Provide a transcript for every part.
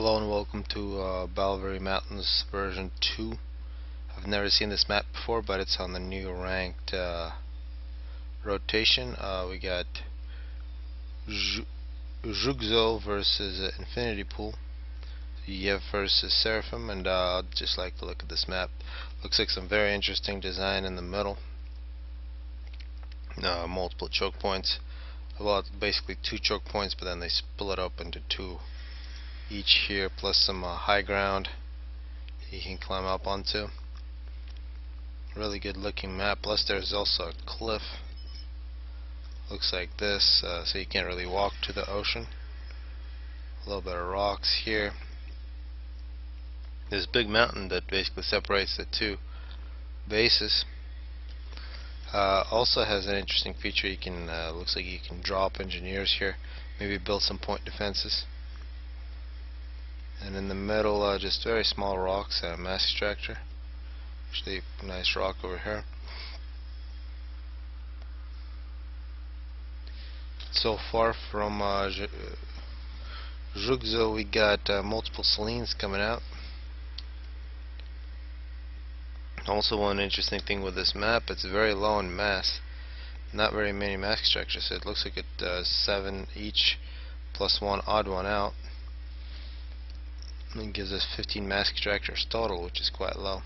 Hello and welcome to Balvery Mountains version 2. I've never seen this map before, but it's on the new ranked rotation. We got Jhukzo versus Infinity Pool, Yev versus Seraphim, and I'd just like to look at this map. Looks like some very interesting design in the middle. Multiple choke points. Well, basically 2 choke points, but then they split up into 2 each here, plus some high ground you can climb up onto. Really good looking map. Plus there's also a cliff, looks like this, so you can't really walk to the ocean. A little bit of rocks here. This big mountain that basically separates the 2 bases. Also has an interesting feature. You can looks like you can drop engineers here, maybe build some point defenses. And in the middle, just very small rocks and a mass extractor. Actually, a nice rock over here. So far from Jhukzo, we got multiple Seleniums coming out. Also, one interesting thing with this map, it's very low in mass. Not very many mass extractors. So it looks like it 7 each, plus 1 odd one out. And gives us 15 mass extractors total, which is quite low.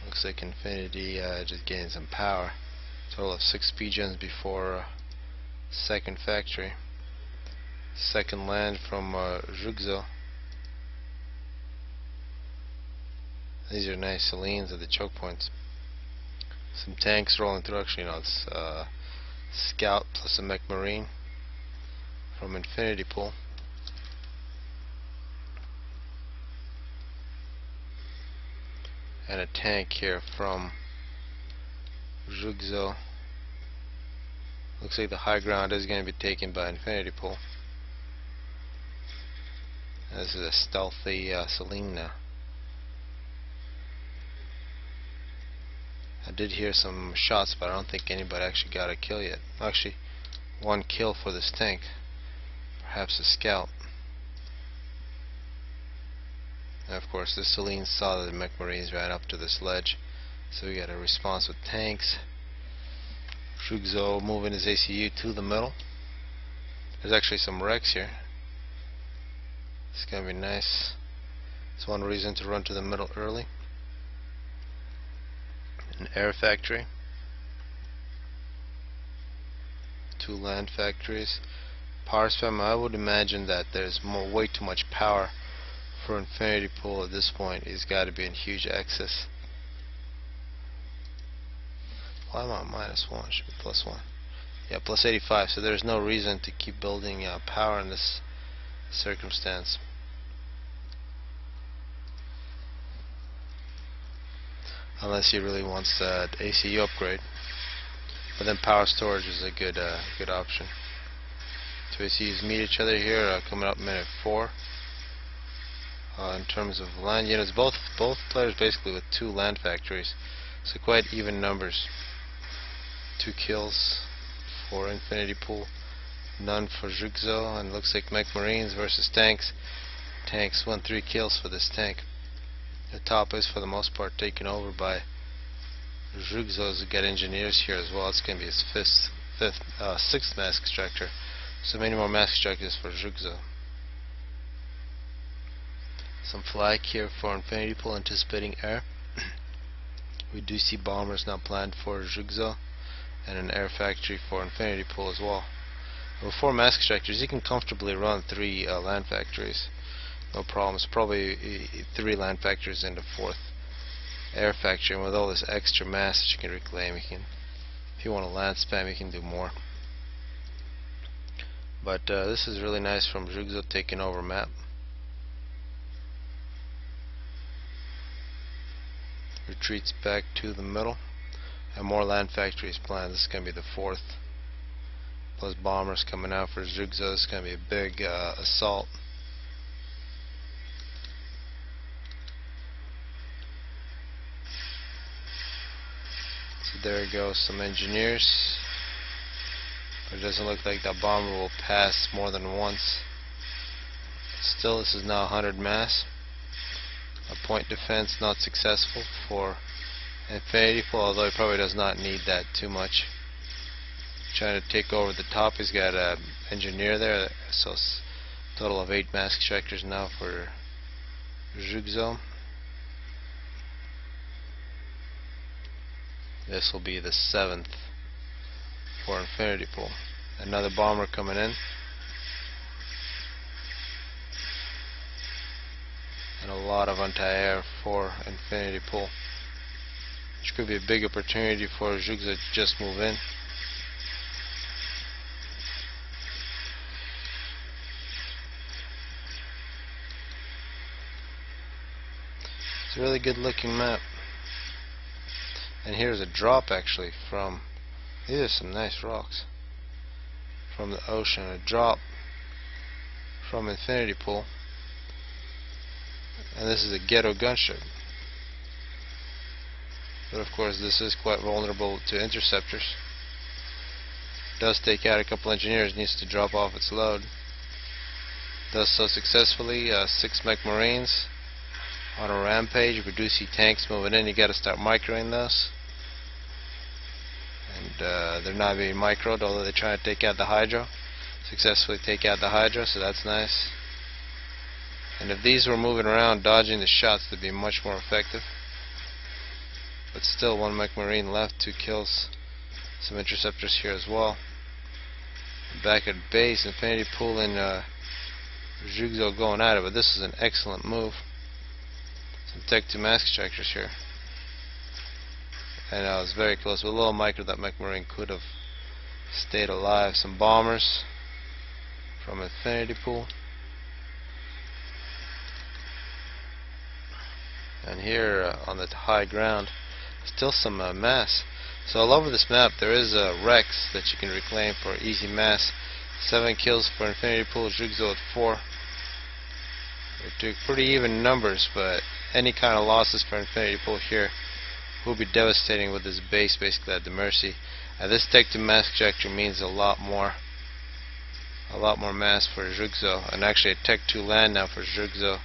Looks like Infinity just getting some power. Total of 6 speed gens before second factory. Second land from Jhukzo. These are nice Seleniums at the choke points. Some tanks rolling through. Actually, no, it's Scout plus a Mech Marine from Infinity Pool. And a tank here from Jhukzo. Looks like the high ground is going to be taken by Infinity Pool. And this is a stealthy Selenium now. I did hear some shots, but I don't think anybody actually got a kill yet. Actually, 1 kill for this tank. Perhaps a scout. And of course, the Selenium saw that the Mech Marines ran up to this ledge, so we got a response with tanks. Jhukzo moving his ACU to the middle. There's actually some wrecks here. It's gonna be nice. It's one reason to run to the middle early. An air factory. 2 land factories. Power spam, I would imagine that there's way too much power for Infinity Pool at this point. He's got to be in huge excess. Why am I -1? Should be +1. Yeah, plus 85. So there's no reason to keep building power in this circumstance. Unless he really wants that ACU upgrade. But then power storage is a good option. 2 ACUs meet each other here, coming up minute 4. In terms of land units, both players basically with 2 land factories, so quite even numbers. 2 kills for Infinity Pool, none for Jhukzo, and looks like Mech Marines versus tanks. Tanks won 3 kills for this tank. The top is for the most part taken over by Jhukzo's. Got engineers here as well. It's going to be his 6th mass extractor. So many more mass extractors for Jhukzo. Some flag here for Infinity Pool, anticipating air. We do see bombers now planned for Jhukzo, and an air factory for Infinity Pool as well. With 4 mass extractors, you can comfortably run 3 land factories. No problems. Probably 3 land factories in the 4th air factory, and with all this extra mass that you can reclaim, you can, if you want to land spam, you can do more. But this is really nice from Jhukzo, taking over map. Retreats back to the middle, and more land factories planned. This is going to be the 4th. Plus bombers coming out for Jhukzo. It's going to be a big assault. So there goes some engineers. It doesn't look like that bomber will pass more than once. Still, this is now 100 mass. A point defense not successful for Infinity Pool, although he probably does not need that too much. Trying to take over the top. He's got an engineer there, so it's a total of 8 mass extractors now for Jhukzo. This will be the 7th for Infinity Pool. Another bomber coming in. And a lot of anti-air for Infinity Pool. Which could be a big opportunity for Jhukzo to just move in. It's a really good looking map. And here's a drop actually from, these are some nice rocks from the ocean. A drop from Infinity Pool. And this is a ghetto gunship. But of course this is quite vulnerable to interceptors. Does take out a couple engineers, needs to drop off its load. Does so successfully. 6 mech marines on a rampage. If you do see tanks moving in, you got to start microing those. And they're not being microed, although they're trying to take out the Hydra. Successfully take out the Hydra, so that's nice. And if these were moving around dodging the shots, they'd be much more effective. But still, 1 mech marine left, 2 kills. Some interceptors here as well. Back at base, Infinity Pool and Jhukzo going at it, but this is an excellent move. Some Tech 2 mass extractors here. And I was very close. With a little micro, that mech marine could have stayed alive. Some bombers from Infinity Pool. And here on the high ground, still some mass. So all over this map there is a Rex that you can reclaim for easy mass. 7 kills for Infinity Pool, Jhukzo at 4. They're pretty even numbers, but any kind of losses for Infinity Pool here will be devastating with this base basically at the mercy. This Tech 2 mass extractor means a lot more mass for Jhukzo, and actually a Tech 2 land now for Jhukzo.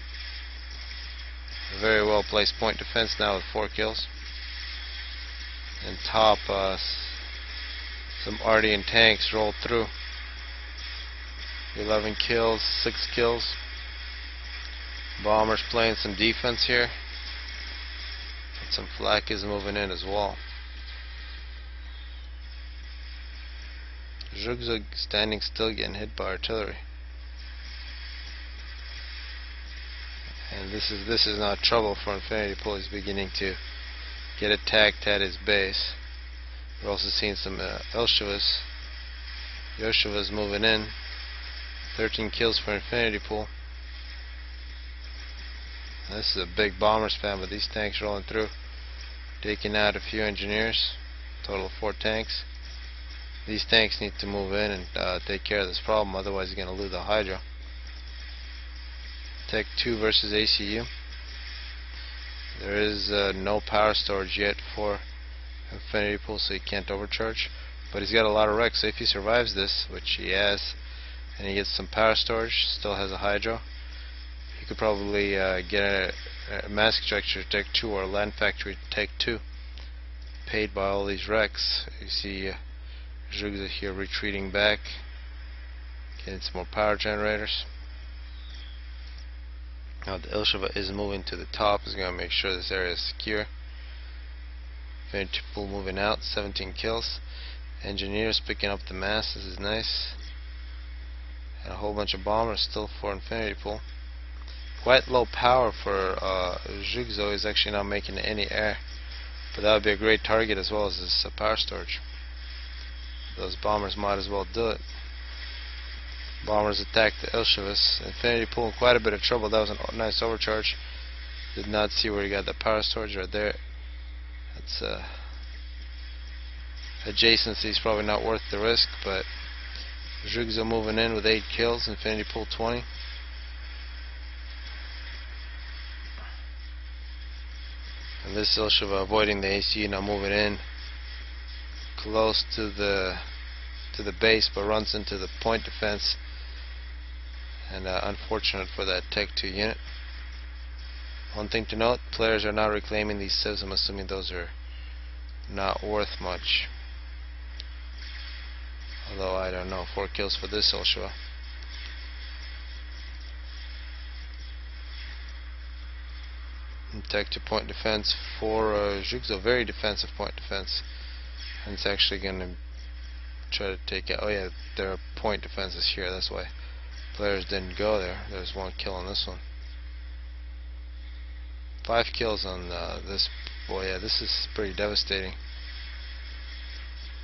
A very well placed point defense now with 4 kills. And top, some Ardian tanks rolled through. 11 kills, 6 kills. Bombers playing some defense here. And some flak is moving in as well. Jhukzo standing still, getting hit by artillery. And this is not trouble for Infinity Pool. He's beginning to get attacked at his base. We're also seeing some Elshevas. Yoshevas moving in. 13 kills for Infinity Pool. Now, this is a big bomber spam with these tanks rolling through, taking out a few engineers. Total of 4 tanks. These tanks need to move in and take care of this problem, otherwise you're going to lose the Hydra. Tech 2 versus ACU. There is no power storage yet for Infinity Pool, so he can't overcharge. But he's got a lot of wrecks, so if he survives this, which he has, and he gets some power storage, still has a Hydra, he could probably get a mass extractor Tech 2 or a land factory Tech 2, paid by all these wrecks. You see Jhukzo here retreating back, getting some more power generators. Now the Ilsheva is moving to the top. Is going to make sure this area is secure. Infinity Pool moving out, 17 kills. Engineers picking up the mass. This is nice. And a whole bunch of bombers still for Infinity Pool. Quite low power for Jhukzo. Is actually not making any air, but that would be a great target as well as this power storage. Those bombers might as well do it. Bombers attacked the Ilshevas. Infinity Pool in quite a bit of trouble. That was a nice overcharge. Did not see where he got the power storage right there. That's adjacency is probably not worth the risk, but Jhukzo moving in with 8 kills. Infinity Pool 20. And this Ilsheva avoiding the ACU, now moving in close to the to the base but runs into the point defense, and unfortunate for that Tech 2 unit. One thing to note, players are now reclaiming these civs. I'm assuming those are not worth much. Although I don't know, 4 kills for this Ultra. Tech to point defense for Jhukzo, very defensive point defense, and it's actually going to try to take out. Oh yeah, their point defense is here. That's why players didn't go there. There's 1 kill on this one. 5 kills on this. Boy, yeah, this is pretty devastating.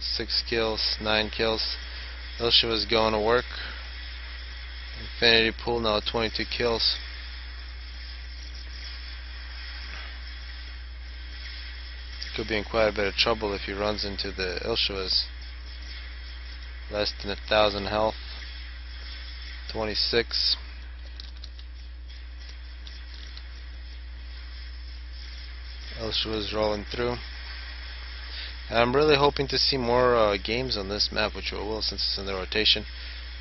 6 kills, 9 kills. Ilsha was going to work. Infinity Pool now 22 kills. Could be in quite a bit of trouble if he runs into the Ilshuas. Less than 1,000 health. 26. Ilshuas rolling through. And I'm really hoping to see more games on this map, which we will since it's in the rotation.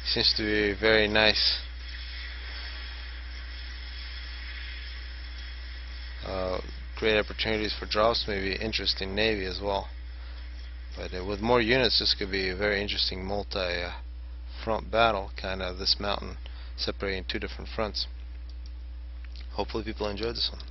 Seems to be very nice. Great opportunities for drops, maybe interesting navy as well. But with more units, this could be a very interesting multi-front battle, kind of this mountain separating 2 different fronts. Hopefully people enjoyed this one.